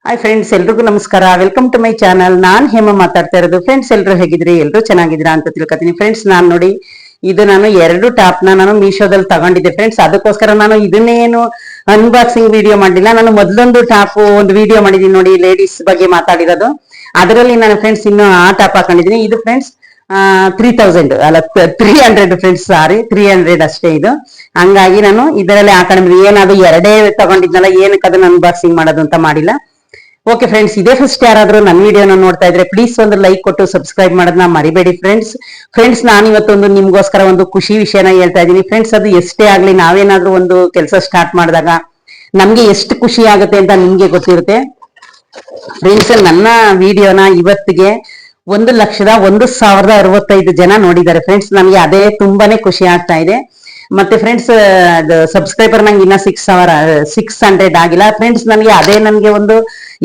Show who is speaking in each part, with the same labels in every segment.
Speaker 1: Hi friends, ಎಲ್ರಿಗೂ ನಮಸ್ಕಾರ. Welcome to my channel. ನಾನ್ ಹೇಮ ಮಾತಾಡ್ತಾ ಇರೋದು. ಫ್ರೆಂಡ್ಸ್, ಎಲ್ರು ಹೇಗಿದ್ರಿ? ಎಲ್ರು ಚೆನ್ನಾಗಿದ್ದೀರಾ ಅಂತ ತಿಳ್ಕೊತೀನಿ. ಫ್ರೆಂಡ್ಸ್, ನಾನ್ ನೋಡಿ ನಾನು ಎರಡು ಟಾಪ್ ನಾನು ಮೀಶೋದಲ್ಲಿ ತಗೊಂಡಿದ್ದೆ ಫ್ರೆಂಡ್ಸ್. ಅದಕ್ಕೋಸ್ಕರ ನಾನು ಇದನ್ನೇನು ಅನ್ಬಾಕ್ಸಿಂಗ್ ವಿಡಿಯೋ ಮಾಡಿಲ್ಲ. ನಾನು ಮೊದಲೊಂದು ಟಾಪ್ ಒಂದು ವಿಡಿಯೋ ಮಾಡಿದೀನಿ ನೋಡಿ, ಲೇಡೀಸ್ ಬಗ್ಗೆ ಮಾತಾಡಿರೋದು. ಅದರಲ್ಲಿ ನಾನು ಫ್ರೆಂಡ್ಸ್ ಇನ್ನು ಆ ಟಾಪ್ ಹಾಕೊಂಡಿದೀನಿ. ಇದು ಫ್ರೆಂಡ್ಸ್ 3000 ಅಲ್ಲ 300 ಫ್ರೆಂಡ್ಸ್, ಸಾರಿ 300 ಅಷ್ಟೇ ಇದು. ಹಂಗಾಗಿ ನಾನು ಇದರಲ್ಲಿ ಹಾಕೊಂಡಿದ್ವಿ. ಏನಾದ್ರು ಎರಡೇ ತಗೊಂಡಿದ್ನಲ್ಲ, ಏನಕ್ಕೆ ಅದನ್ನ ಅನ್ಬಾಕ್ಸಿಂಗ್ ಮಾಡೋದು ಅಂತ ಮಾಡಿಲ್ಲ. ಓಕೆ ಫ್ರೆಂಡ್ಸ್, ಇದೇ ಫಸ್ಟ್ ಯಾರಾದ್ರೂ ನನ್ನ ವಿಡಿಯೋನ ನೋಡ್ತಾ ಇದ್ರೆ ಪ್ಲೀಸ್ ಒಂದು ಲೈಕ್ ಕೊಟ್ಟು ಸಬ್ಸ್ಕ್ರೈಬ್ ಮಾಡೋದನ್ನ ಮರಿಬೇಡಿ ಫ್ರೆಂಡ್ಸ್ ನಾನು ಇವತ್ತೊಂದು ನಿಮ್ಗೋಸ್ಕರ ಒಂದು ಖುಷಿ ವಿಷಯನ ಹೇಳ್ತಾ ಇದ್ದೀನಿ ಫ್ರೆಂಡ್ಸ್. ಅದು ಎಷ್ಟೇ ಆಗ್ಲಿ, ನಾವೇನಾದ್ರೂ ಒಂದು ಕೆಲಸ ಸ್ಟಾರ್ಟ್ ಮಾಡಿದಾಗ ನಮ್ಗೆ ಎಷ್ಟು ಖುಷಿ ಆಗುತ್ತೆ ಅಂತ ನಿಮ್ಗೆ ಗೊತ್ತಿರುತ್ತೆ ಫ್ರೆಂಡ್ಸ್. ನನ್ನ ವಿಡಿಯೋನ ಇವತ್ತಿಗೆ 1,01,065 ಜನ ನೋಡಿದ್ದಾರೆ ಫ್ರೆಂಡ್ಸ್. ನಮ್ಗೆ ಅದೇ ತುಂಬಾನೇ ಖುಷಿ ಆಗ್ತಾ ಇದೆ. ಮತ್ತೆ ಫ್ರೆಂಡ್ಸ್, ಸಬ್ಸ್ಕ್ರೈಬರ್ ನಂಗೆ ಇನ್ನ 600 ಆಗಿಲ್ಲ ಫ್ರೆಂಡ್ಸ್. ನನಗೆ ಒಂದು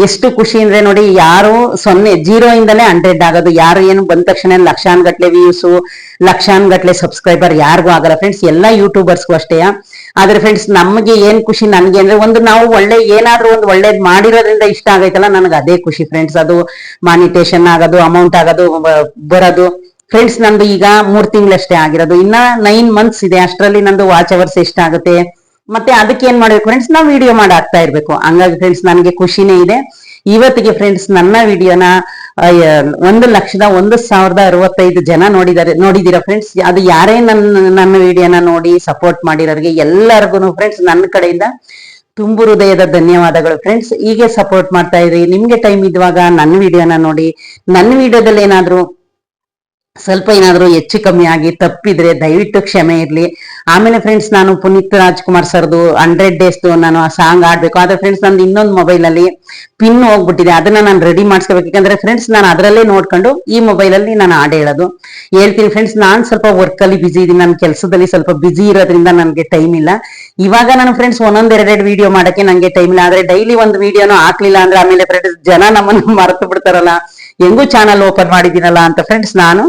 Speaker 1: ಎಷ್ಟು ಖುಷಿ ಅಂದ್ರೆ ನೋಡಿ, ಯಾರು 0 ಇಂದಲೇ 100 ಆಗೋದು. ಯಾರು ಏನು ಬಂದ ತಕ್ಷಣ ಲಕ್ಷಾನ್ಗಟ್ಲೆ ವ್ಯೂಸು, ಲಕ್ಷಾನ್ಗಟ್ಲೆ ಸಬ್ಸ್ಕ್ರೈಬರ್ ಯಾರಿಗೂ ಆಗಲ್ಲ ಫ್ರೆಂಡ್ಸ್. ಎಲ್ಲಾ ಯೂಟ್ಯೂಬರ್ಸ್ಗೂ ಅಷ್ಟೇ. ಆದ್ರೆ ಫ್ರೆಂಡ್ಸ್, ನಮ್ಗೆ ಏನ್ ಖುಷಿ ನನ್ಗೆ ಅಂದ್ರೆ, ನಾವು ಏನಾದ್ರೂ ಒಂದು ಒಳ್ಳೇದ್ ಮಾಡಿರೋದ್ರಿಂದ ಇಷ್ಟ ಆಗೈತಲ್ಲ, ನನಗೆ ಅದೇ ಖುಷಿ ಫ್ರೆಂಡ್ಸ್. ಅದು ಮಾನಿಟೇಷನ್ ಆಗೋದು, ಅಮೌಂಟ್ ಆಗೋದು, ಬರೋದು ಫ್ರೆಂಡ್ಸ್. ನಂದು ಈಗ 3 ತಿಂಗಳಷ್ಟೇ ಆಗಿರೋದು. ಇನ್ನ 9 ಮಂತ್ಸ್ ಇದೆ. ಅಷ್ಟರಲ್ಲಿ ನಂದು ವಾಚ್ ಅವರ್ಸ್ ಎಷ್ಟಾಗುತ್ತೆ, ಮತ್ತೆ ಅದಕ್ಕೆ ಏನ್ ಮಾಡ್ಬೇಕು ಫ್ರೆಂಡ್ಸ್, ನಾವು ವಿಡಿಯೋ ಮಾಡಿ ಹಾಕ್ತಾ ಇರ್ಬೇಕು. ಹಂಗಾಗಿ ಫ್ರೆಂಡ್ಸ್, ನನಗೆ ಖುಷಿನೇ ಇದೆ. ಇವತ್ತಿಗೆ ಫ್ರೆಂಡ್ಸ್ ನನ್ನ ವಿಡಿಯೋನ 1,01,065 ಜನ ನೋಡಿದೀರಾ ಫ್ರೆಂಡ್ಸ್. ಅದು ಯಾರೇ ನನ್ನ ವಿಡಿಯೋನ ನೋಡಿ ಸಪೋರ್ಟ್ ಮಾಡಿರೋರಿಗೆ ಎಲ್ಲರಿಗೂ ಫ್ರೆಂಡ್ಸ್ ನನ್ನ ಕಡೆಯಿಂದ ತುಂಬು ಹೃದಯದ ಧನ್ಯವಾದಗಳು ಫ್ರೆಂಡ್ಸ್. ಹೀಗೆ ಸಪೋರ್ಟ್ ಮಾಡ್ತಾ ಇದ್ರಿ. ನಿಮ್ಗೆ ಟೈಮ್ ಇದ್ದಾಗ ನನ್ನ ವಿಡಿಯೋನ ನೋಡಿ. ನನ್ನ ವಿಡಿಯೋದಲ್ಲಿ ಸ್ವಲ್ಪ ಏನಾದ್ರು ಹೆಚ್ಚು ಕಮ್ಮಿ ಆಗಿ ತಪ್ಪಿದ್ರೆ ದಯವಿಟ್ಟು ಕ್ಷಮೆ ಇರ್ಲಿ. ಆಮೇಲೆ ಫ್ರೆಂಡ್ಸ್, ನಾನು ಪುನೀತ್ ರಾಜ್ಕುಮಾರ್ ಸರ್ದು 100 ಡೇಸ್ ನಾನು ಆ ಸಾಂಗ್ ಆಡ್ಬೇಕು. ಆದ್ರೆ ಫ್ರೆಂಡ್ಸ್, ನಂದು ಇನ್ನೊಂದು ಮೊಬೈಲ್ ಅಲ್ಲಿ ಪಿನ್ ಹೋಗ್ಬಿಟ್ಟಿದೆ. ಅದನ್ನ ನಾನು ರೆಡಿ ಮಾಡಿಸ್ಕೋಬೇಕು. ಯಾಕಂದ್ರೆ ಫ್ರೆಂಡ್ಸ್, ನಾನು ಅದರಲ್ಲೇ ನೋಡ್ಕೊಂಡು ಈ ಮೊಬೈಲ್ ಅಲ್ಲಿ ನಾನು ಹೇಳ್ತೀನಿ ಫ್ರೆಂಡ್ಸ್. ನಾನ್ ಸ್ವಲ್ಪ ವರ್ಕ್ ಅಲ್ಲಿ ಬಿಸಿ ಇದೀನಿ. ನನ್ನ ಕೆಲಸದಲ್ಲಿ ಸ್ವಲ್ಪ ಬಿಸಿ ಇರೋದ್ರಿಂದ ನನಗೆ ಟೈಮ್ ಇಲ್ಲ. ಇವಾಗ ನಾನು ಫ್ರೆಂಡ್ಸ್ ಒಂದೊಂದೆರಡು ವಿಡಿಯೋ ಮಾಡಕ್ಕೆ ನಂಗೆ ಟೈಮ್ ಇಲ್ಲ. ಆದ್ರೆ ಡೈಲಿ ಒಂದು ವಿಡಿಯೋನು ಹಾಕ್ಲಿಲ್ಲ ಅಂದ್ರೆ ಆಮೇಲೆ ಫ್ರೆಂಡ್ಸ್ ಜನ ನಮ್ಮನ್ನು ಮರೆತು ಬಿಡ್ತಾರಲ್ಲ, ಹೆಂಗೂ ಚಾನಲ್ ಓಪನ್ ಮಾಡಿದ್ದೀನಲ್ಲ ಅಂತ ಫ್ರೆಂಡ್ಸ್, ನಾನು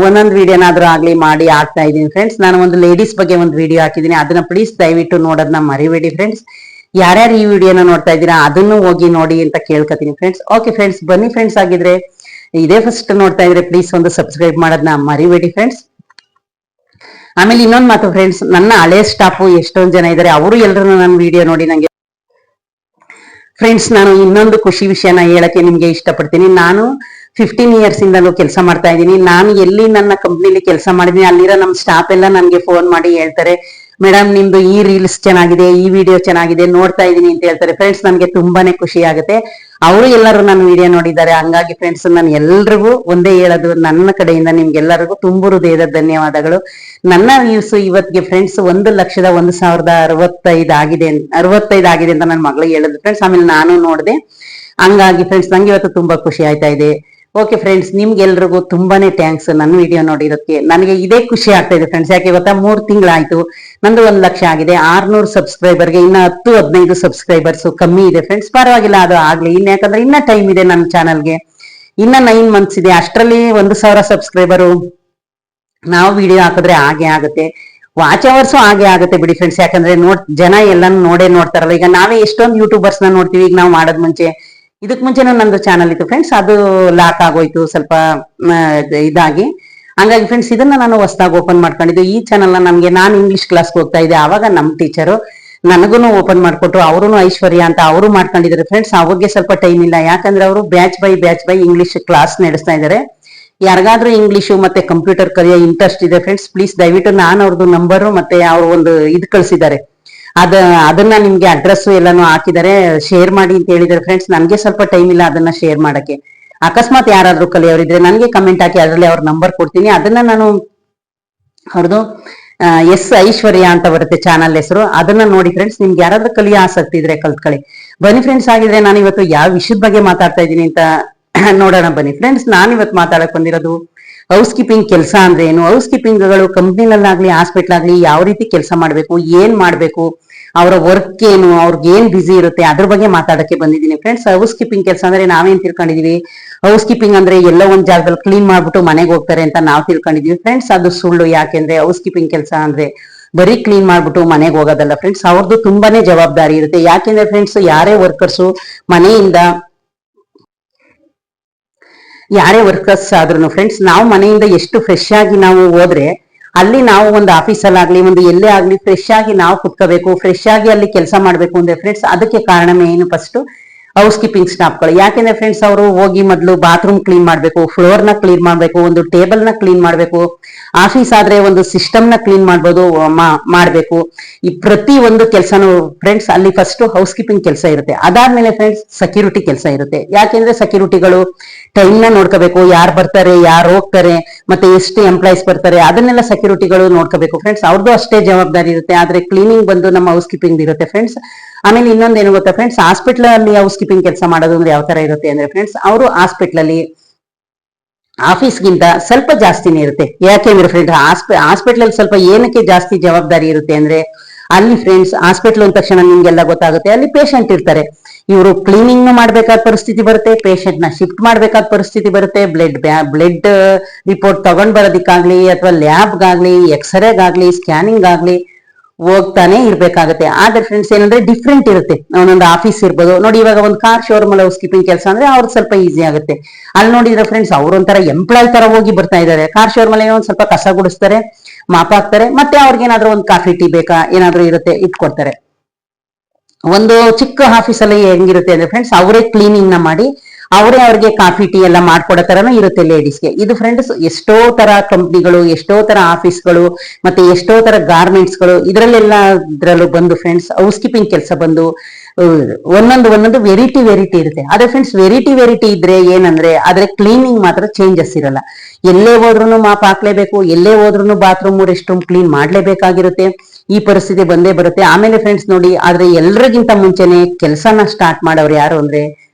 Speaker 1: ಒಂದೊಂದು ವಿಡಿಯೋನಾದ್ರೂ ಆಗ್ಲಿ ಮಾಡಿ ಆಗ್ತಾ ಇದ್ದೀನಿ ಫ್ರೆಂಡ್ಸ್. ನಾನು ಒಂದು ಲೇಡೀಸ್ ಬಗ್ಗೆ ಒಂದು ವಿಡಿಯೋ ಹಾಕಿದ್ದೀನಿ. ಅದನ್ನ ಪ್ಲೀಸ್ ದಯವಿಟ್ಟು ನೋಡೋದನ್ನ ಮರಿಬೇಡಿ ಫ್ರೆಂಡ್ಸ್. ಯಾರ್ಯಾರು ಈ ವಿಡಿಯೋನ ನೋಡ್ತಾ ಇದ್ದೀರಾ ಅದನ್ನು ಹೋಗಿ ನೋಡಿ ಅಂತ ಕೇಳ್ಕೊತೀನಿ ಫ್ರೆಂಡ್ಸ್. ಓಕೆ ಫ್ರೆಂಡ್ಸ್, ಬನ್ನಿ ಫ್ರೆಂಡ್ಸ್. ಆಗಿದ್ರೆ ಇದೇ ಫಸ್ಟ್ ನೋಡ್ತಾ ಇದ್ರೆ ಪ್ಲೀಸ್ ಒಂದು ಸಬ್ಸ್ಕ್ರೈಬ್ ಮಾಡೋದನ್ನ ಮರಿಬೇಡಿ ಫ್ರೆಂಡ್ಸ್. ಆಮೇಲೆ ಇನ್ನೊಂದು ಮಾತು ಫ್ರೆಂಡ್ಸ್, ನನ್ನ ಹಳೆ ಸ್ಟಾಫ್ ಎಷ್ಟೊಂದು ಜನ ಇದ್ದಾರೆ. ಅವರು ಎಲ್ಲರೂ ನನ್ನ ವಿಡಿಯೋ ನೋಡಿ ನಂಗೆ ಫ್ರೆಂಡ್ಸ್, ನಾನು ಇನ್ನೊಂದು ಖುಷಿ ವಿಷಯನ ಹೇಳಕ್ಕೆ ನಿಮ್ಗೆ ಇಷ್ಟಪಡ್ತೀನಿ. ನಾನು 15 ಇಯರ್ಸ್ ಇಂದ ಕೆಲಸ ಮಾಡ್ತಾ ಇದ್ದೀನಿ. ನಾನು ಎಲ್ಲಿ ನನ್ನ ಕಂಪ್ನಿಲಿ ಕೆಲಸ ಮಾಡಿದೀನಿ ಅಲ್ಲಿರೋ ನಮ್ಮ ಸ್ಟಾಫ್ ಎಲ್ಲ ನನ್ಗೆ ಫೋನ್ ಮಾಡಿ ಹೇಳ್ತಾರೆ, ಮೇಡಮ್ ನಿಮ್ದು ಈ ರೀಲ್ಸ್ ಚೆನ್ನಾಗಿದೆ, ಈ ವಿಡಿಯೋ ಚೆನ್ನಾಗಿದೆ, ನೋಡ್ತಾ ಇದೀನಿ ಅಂತ ಹೇಳ್ತಾರೆ ಫ್ರೆಂಡ್ಸ್. ನನ್ಗೆ ತುಂಬಾನೇ ಖುಷಿ ಆಗುತ್ತೆ. ಅವರು ಎಲ್ಲರೂ ನನ್ನ ವಿಡಿಯೋ ನೋಡಿದ್ದಾರೆ. ಹಂಗಾಗಿ ಫ್ರೆಂಡ್ಸ್, ನಾನು ಎಲ್ರಿಗೂ ಒಂದೇ ಹೇಳೋದು, ನನ್ನ ಕಡೆಯಿಂದ ನಿಮ್ಗೆಲ್ಲರಿಗೂ ತುಂಬು ಹೃದಯದ ಧನ್ಯವಾದಗಳು. ನನ್ನ ವ್ಯೂಸ್ ಇವತ್ತಿಗೆ ಫ್ರೆಂಡ್ಸ್ 1,01,065 ಆಗಿದೆ ಅಂತ ನನ್ನ ಮಗಳಿಗೆ ಹೇಳಿದ್ರು ಫ್ರೆಂಡ್ಸ್. ಆಮೇಲೆ ನಾನು ನೋಡಿದೆ. ಹಂಗಾಗಿ ಫ್ರೆಂಡ್ಸ್, ನಂಗೆ ಇವತ್ತು ತುಂಬಾ ಖುಷಿ ಆಯ್ತಾ ಇದೆ. ಓಕೆ ಫ್ರೆಂಡ್ಸ್, ನಿಮ್ಗೆಲ್ರಿಗೂ ತುಂಬಾನೇ ಥ್ಯಾಂಕ್ಸ್ ನನ್ನ ವಿಡಿಯೋ ನೋಡಿರೋದಕ್ಕೆ. ನನಗೆ ಇದೇ ಖುಷಿ ಆಗ್ತಾ ಇದೆ ಫ್ರೆಂಡ್ಸ್. ಯಾಕೆ ಗೊತ್ತಾ, 3 ತಿಂಗಳಾಯ್ತು, ನಂದು 1 ಲಕ್ಷ ಆಗಿದೆ. 600 ಸಬ್ಸ್ಕ್ರೈಬರ್ಗೆ ಇನ್ನ 10-15 ಸಬ್ಸ್ಕ್ರೈಬರ್ಸ್ ಕಮ್ಮಿ ಇದೆ ಫ್ರೆಂಡ್ಸ್. ಪರವಾಗಿಲ್ಲ, ಅದು ಆಗ್ಲಿ. ಯಾಕಂದ್ರೆ ಇನ್ನ ಟೈಮ್ ಇದೆ. ನನ್ನ ಚಾನಲ್ಗೆ ಇನ್ನ 9 ಮಂತ್ಸ್ ಇದೆ. ಅಷ್ಟರಲ್ಲಿ 1,000 ಸಬ್ಸ್ಕ್ರೈಬರು ನಾವು ವಿಡಿಯೋ ಹಾಕಿದ್ರೆ ಹಾಗೆ ಆಗುತ್ತೆ. ವಾಚ್ ಅವರ್ಸು ಹಾಗೆ ಆಗುತ್ತೆ ಬಿಡಿ ಫ್ರೆಂಡ್ಸ್. ಯಾಕಂದ್ರೆ ಜನ ಎಲ್ಲಾನು ನೋಡ್ತಾರಲ್ಲ. ಈಗ ನಾವೇ ಎಷ್ಟೊಂದು ಯೂಟ್ಯೂಬರ್ಸ್ ನ ನೋಡ್ತೀವಿ. ಈಗ ನಾವು ಮಾಡೋದ್ ಮುಂಚೆ, ಇದಕ್ ಮುಂಚೆನೂ ನಂದು ಚಾನಲ್ ಇತ್ತು ಫ್ರೆಂಡ್ಸ್. ಅದು ಲಾಕ್ ಆಗೋಯ್ತು ಸ್ವಲ್ಪ ಇದಾಗಿ. ಹಂಗಾಗಿ ಫ್ರೆಂಡ್ಸ್, ಇದನ್ನ ನಾನು ಹೊಸದಾಗಿ ಓಪನ್ ಮಾಡ್ಕೊಂಡಿದ್ದು. ಈ ಚಾನಲ್ ನಾನು ಇಂಗ್ಲಿಷ್ ಕ್ಲಾಸ್ಗೆ ಹೋಗ್ತಾ ಇದ್ದೆ. ಆವಾಗ ನಮ್ಮ ಟೀಚರು ನನಗೂ ಓಪನ್ ಮಾಡ್ಕೊಟ್ರು. ಅವರು ಐಶ್ವರ್ಯ ಅಂತ ಅವರು ಮಾಡ್ಕೊಂಡಿದ್ದಾರೆ ಫ್ರೆಂಡ್ಸ್. ಅವ್ರಿಗೆ ಸ್ವಲ್ಪ ಟೈಮ್ ಇಲ್ಲ. ಯಾಕಂದ್ರೆ ಅವರು ಬ್ಯಾಚ್ ಬೈ ಇಂಗ್ಲಿಷ್ ಕ್ಲಾಸ್ ನಡೆಸ್ತಾ ಇದ್ದಾರೆ. ಯಾರಿಗಾದ್ರೂ ಇಂಗ್ಲಿಷು ಮತ್ತೆ ಕಂಪ್ಯೂಟರ್ ಕಲಿಯೋ ಇಂಟ್ರೆಸ್ಟ್ ಇದೆ ಫ್ರೆಂಡ್ಸ್, ಪ್ಲೀಸ್ ದಯವಿಟ್ಟು ನಾನು ಅವ್ರದ್ದು ನಂಬರು ಮತ್ತೆ ಅವ್ರು ಒಂದು ಇದು ಕಳ್ಸಿದ್ದಾರೆ. ಅದನ್ನ ನಿಮ್ಗೆ ಅಡ್ರೆಸ್ ಎಲ್ಲಾನು ಹಾಕಿದ್ದಾರೆ, ಶೇರ್ ಮಾಡಿ ಅಂತ ಹೇಳಿದಾರೆ ಫ್ರೆಂಡ್ಸ್. ನನ್ಗೆ ಸ್ವಲ್ಪ ಟೈಮ್ ಇಲ್ಲ ಅದನ್ನ ಶೇರ್ ಮಾಡಕ್ಕೆ. ಅಕಸ್ಮಾತ್ ಯಾರಾದ್ರೂ ಕಲಿಯೋರಿದ್ರೆ ನನ್ಗೆ ಕಮೆಂಟ್ ಹಾಕಿ, ಅದರಲ್ಲಿ ಅವ್ರ ನಂಬರ್ ಕೊಡ್ತೀನಿ. ಅದನ್ನ ನಾನು ಅವ್ರದ್ದು ಐಶ್ವರ್ಯ ಅಂತ ಬರುತ್ತೆ ಚಾನಲ್ ಹೆಸರು. ಅದನ್ನ ನೋಡಿ ಫ್ರೆಂಡ್ಸ್. ನಿಮ್ಗೆ ಯಾರಾದ್ರೂ ಕಲಿಯೋ ಆಸಕ್ತಿ ಇದ್ರೆ ಕಲ್ತ್ಕೊಳ್ಳಿ. ಬನ್ನಿ ಫ್ರೆಂಡ್ಸ್. ಆಗಿದ್ರೆ ನಾನು ಇವತ್ತು ಯಾವ ವಿಷಯದ ಬಗ್ಗೆ ಮಾತಾಡ್ತಾ ಇದ್ದೀನಿ ಅಂತ ನೋಡೋಣ ಬನ್ನಿ ಫ್ರೆಂಡ್ಸ್. ನಾನು ಇವತ್ತು ಮಾತಾಡಕ್ ಬಂದಿರೋದು ಹೌಸ್ ಕೀಪಿಂಗ್ ಕೆಲಸ ಅಂದ್ರೆ ಏನು, ಹೌಸ್ ಕೀಪಿಂಗ್ಗಳು ಕಂಪ್ನಿನಲ್ಲಾಗ್ಲಿ ಹಾಸ್ಪಿಟ್ಲ್ ಆಗ್ಲಿ ಯಾವ ರೀತಿ ಕೆಲಸ ಮಾಡ್ಬೇಕು, ಏನ್ ಮಾಡ್ಬೇಕು, ಅವರ ವರ್ಕ್ ಏನು, ಅವ್ರಿಗೆ ಏನ್ ಬಿಸಿ ಇರುತ್ತೆ, ಅದ್ರ ಬಗ್ಗೆ ಮಾತಾಡಕ್ಕೆ ಬಂದಿದ್ದೀನಿ ಫ್ರೆಂಡ್ಸ್. ಹೌಸ್ ಕೀಪಿಂಗ್ ಕೆಲಸ ಅಂದ್ರೆ ನಾವೇನ್ ತಿಳ್ಕೊಂಡಿದೀವಿ, ಹೌಸ್ ಕೀಪಿಂಗ್ ಅಂದ್ರೆ ಎಲ್ಲೋ ಒಂದ್ ಜಾಗದಲ್ಲಿ ಕ್ಲೀನ್ ಮಾಡ್ಬಿಟ್ಟು ಮನೆಗೆ ಹೋಗ್ತಾರೆ ಅಂತ ನಾವು ತಿಳ್ಕೊಂಡಿದೀವಿ ಫ್ರೆಂಡ್ಸ್. ಅದು ಸುಳ್ಳು. ಯಾಕೆಂದ್ರೆ ಹೌಸ್ ಕೀಪಿಂಗ್ ಕೆಲಸ ಅಂದ್ರೆ ಬರೀ ಕ್ಲೀನ್ ಮಾಡ್ಬಿಟ್ಟು ಮನೆಗೆ ಹೋಗೋದಲ್ಲ ಫ್ರೆಂಡ್ಸ್, ಅವ್ರದ್ದು ತುಂಬಾನೇ ಜವಾಬ್ದಾರಿ ಇರುತ್ತೆ. ಯಾಕೆಂದ್ರೆ ಫ್ರೆಂಡ್ಸ್, ಯಾರೇ ವರ್ಕರ್ಸ್ ಆದ್ರೂ ಫ್ರೆಂಡ್ಸ್, ನಾವು ಮನೆಯಿಂದ ಎಷ್ಟು ಫ್ರೆಶ್ ಆಗಿ ನಾವು ಹೋದ್ರೆ ಅಲ್ಲಿ ನಾವು ಒಂದು ಆಫೀಸಲ್ಲಾಗ್ಲಿ ಒಂದು ಎಲ್ಲೇ ಆಗ್ಲಿ ಫ್ರೆಶ್ ಆಗಿ ನಾವು ಕುತ್ಕೋಬೇಕು, ಫ್ರೆಶ್ ಆಗಿ ಅಲ್ಲಿ ಕೆಲಸ ಮಾಡ್ಬೇಕು ಅಂದ್ರೆ ಫ್ರೆಂಡ್ಸ್, ಅದಕ್ಕೆ ಕಾರಣ ಏನು ಫಸ್ಟ್ ಹೌಸ್ ಕೀಪಿಂಗ್ ಸ್ಟಾಫ್ಗಳು. ಯಾಕೆಂದ್ರೆ ಫ್ರೆಂಡ್ಸ್, ಅವರು ಹೋಗಿ ಮೊದಲು ಬಾತ್ರೂಮ್ ಕ್ಲೀನ್ ಮಾಡ್ಬೇಕು, ಫ್ಲೋರ್ ನ ಕ್ಲೀನ್ ಮಾಡ್ಬೇಕು, ಒಂದು ಟೇಬಲ್ ನ ಕ್ಲೀನ್ ಮಾಡ್ಬೇಕು, ಆಫೀಸ್ ಆದ್ರೆ ಒಂದು ಸಿಸ್ಟಮ್ ನ ಕ್ಲೀನ್ ಮಾಡ್ಬೇಕು. ಈ ಪ್ರತಿ ಒಂದು ಕೆಲಸನು ಫ್ರೆಂಡ್ಸ್ ಅಲ್ಲಿ ಫಸ್ಟ್ ಹೌಸ್ ಕೀಪಿಂಗ್ ಕೆಲಸ ಇರುತ್ತೆ. ಅದಾದ್ಮೇಲೆ ಫ್ರೆಂಡ್ಸ್ ಸೆಕ್ಯೂರಿಟಿ ಕೆಲಸ ಇರುತ್ತೆ. ಯಾಕೆಂದ್ರೆ ಸೆಕ್ಯೂರಿಟಿಗಳು ಟೈಮ್ ನ ನೋಡ್ಕೋಬೇಕು, ಯಾರು ಬರ್ತಾರೆ ಯಾರು ಹೋಗ್ತಾರೆ, ಮತ್ತೆ ಎಷ್ಟು ಎಂಪ್ಲಾಯ್ಸ್ ಬರ್ತಾರೆ, ಅದನ್ನೆಲ್ಲ ಸೆಕ್ಯೂರಿಟಿಗಳು ನೋಡ್ಕೋಬೇಕು ಫ್ರೆಂಡ್ಸ್. ಅವ್ರದ್ದು ಅಷ್ಟೇ ಜವಾಬ್ದಾರಿ ಇರುತ್ತೆ. ಆದ್ರೆ ಕ್ಲೀನಿಂಗ್ ಬಂದು ನಮ್ಮ ಹೌಸ್ ಕೀಪಿಂಗ್ ಇರುತ್ತೆ ಫ್ರೆಂಡ್ಸ್. ಆಮೇಲೆ ಇನ್ನೊಂದು ಏನು ಗೊತ್ತಾ ಫ್ರೆಂಡ್ಸ್, ಹಾಸ್ಪಿಟಲ್ ಅಲ್ಲಿ ಹೌಸ್ ಕೀಪಿಂಗ್ ಕೆಲಸ ಮಾಡೋದು ಅಂದ್ರೆ ಯಾವ ತರ ಇರುತ್ತೆ ಅಂದ್ರೆ ಫ್ರೆಂಡ್ಸ್, ಅವರು ಹಾಸ್ಪಿಟಲ್ ಅಲ್ಲಿ ಆಫೀಸ್ಗಿಂತ ಸ್ವಲ್ಪ ಜಾಸ್ತಿನೇ ಇರುತ್ತೆ. ಯಾಕೆಂದ್ರೆ ಫ್ರೆಂಡ್ಸ್, ಹಾಸ್ಪಿಟಲ್ ಅಲ್ಲಿ ಸ್ವಲ್ಪ ಏನಕ್ಕೆ ಜಾಸ್ತಿ ಜವಾಬ್ದಾರಿ ಇರುತ್ತೆ ಅಂದ್ರೆ, ಅಲ್ಲಿ ಫ್ರೆಂಡ್ಸ್ ಹಾಸ್ಪಿಟಲ್ ಅಂದ ತಕ್ಷಣ ನಿಮ್ಗೆಲ್ಲ ಗೊತ್ತಾಗುತ್ತೆ, ಅಲ್ಲಿ ಪೇಷಂಟ್ ಇರ್ತಾರೆ. ಇವರು ಕ್ಲೀನಿಂಗ್ ಮಾಡ್ಬೇಕಾದ ಪರಿಸ್ಥಿತಿ ಬರುತ್ತೆ, ಪೇಷಂಟ್ ನ ಶಿಫ್ಟ್ ಮಾಡ್ಬೇಕಾದ ಪರಿಸ್ಥಿತಿ ಬರುತ್ತೆ, ಬ್ಲಡ್ ರಿಪೋರ್ಟ್ ತಗೊಂಡ್ ಬರೋದಿಕ್ಕಾಗ್ಲಿ, ಅಥವಾ ಲ್ಯಾಬ್ಗಾಗ್ಲಿ, ಎಕ್ಸ್ರೇಗಾಗ್ಲಿ, ಸ್ಕ್ಯಾನಿಂಗ್ ಆಗ್ಲಿ ಹೋಗ್ತಾನೆ ಇರ್ಬೇಕಾಗುತ್ತೆ. ಆದ್ರೆ ಫ್ರೆಂಡ್ಸ್ ಏನಂದ್ರೆ ಡಿಫ್ರೆಂಟ್ ಇರುತ್ತೆ. ಒಂದೊಂದು ಆಫೀಸ್ ಇರ್ಬೋದು ನೋಡಿ, ಇವಾಗ ಒಂದು ಕಾರ್ ಶೋರೂಮ್ ಅಲ್ಲಿ ಹೌಸ್ ಕೀಪಿಂಗ್ ಕೆಲಸ ಅಂದ್ರೆ ಅವ್ರಿಗೆ ಸ್ವಲ್ಪ ಈಸಿ ಆಗುತ್ತೆ. ಅಲ್ಲಿ ನೋಡಿದ್ರೆ ಫ್ರೆಂಡ್ಸ್, ಅವ್ರೊಂಥರ ಎಂಪ್ಲಾಯ್ ತರ ಹೋಗಿ ಬರ್ತಾ ಇದಾರೆ. ಕಾರ್ ಶೋರೂಮ್ ಅಲ್ಲಿ ಒಂದ್ ಸ್ವಲ್ಪ ಕಸ ಗುಡಿಸ್ತಾರೆ, ಮಾಪ್ ಹಾಕ್ತಾರೆ, ಮತ್ತೆ ಅವ್ರಿಗೆ ಏನಾದ್ರು ಒಂದು ಕಾಫಿ ಟೀ ಬೇಕಾ ಏನಾದ್ರು ಇರುತ್ತೆ ಇಟ್ಕೊಡ್ತಾರೆ. ಒಂದು ಚಿಕ್ಕ ಆಫೀಸಲ್ಲಿ ಹೆಂಗಿರುತ್ತೆ ಅಂದ್ರೆ ಫ್ರೆಂಡ್ಸ್, ಅವರೇ ಕ್ಲೀನಿಂಗ್ ನ ಮಾಡಿ ಅವರೇ ಅವ್ರಿಗೆ ಕಾಫಿ ಟೀ ಎಲ್ಲ ಮಾಡ್ಕೊಡೋ ತರನೂ ಇರುತ್ತೆ ಲೇಡೀಸ್ಗೆ. ಇದು ಫ್ರೆಂಡ್ಸ್ ಎಷ್ಟೋ ತರ ಕಂಪ್ನಿಗಳು, ಎಷ್ಟೋ ತರ ಆಫೀಸ್ಗಳು, ಮತ್ತೆ ಎಷ್ಟೋ ತರ ಗಾರ್ಮೆಂಟ್ಸ್ಗಳು, ಇದ್ರಲ್ಲೂ ಬಂದು ಫ್ರೆಂಡ್ಸ್ ಹೌಸ್ ಕೀಪಿಂಗ್ ಕೆಲಸ ಬಂದು ಒಂದೊಂದು ವೆರೈಟಿ ಇರುತ್ತೆ. ಅದೇ ಫ್ರೆಂಡ್ಸ್ ವೆರೈಟಿ ಇದ್ರೆ ಏನಂದ್ರೆ, ಆದ್ರೆ ಕ್ಲೀನಿಂಗ್ ಮಾತ್ರ ಚೇಂಜಸ್ ಇರಲ್ಲ. ಎಲ್ಲೇ ಹೋದ್ರೂ ಮಾಪ್ ಹಾಕ್ಲೇಬೇಕು, ಎಲ್ಲೇ ಹೋದ್ರೂ ಬಾತ್ರೂಮ್ ರೆಸ್ಟ್ ರೂಮ್ ಕ್ಲೀನ್ ಮಾಡ್ಲೇಬೇಕಾಗಿರುತ್ತೆ. ಈ ಪರಿಸ್ಥಿತಿ ಬಂದೇ ಬರುತ್ತೆ. ಆಮೇಲೆ ಫ್ರೆಂಡ್ಸ್ ನೋಡಿ, ಆದ್ರೆ ಎಲ್ರಿಗಿಂತ ಮುಂಚೆನೆ ಕೆಲಸನ ಸ್ಟಾರ್ಟ್ ಮಾಡೋರು ಯಾರು ಅಂದ್ರೆ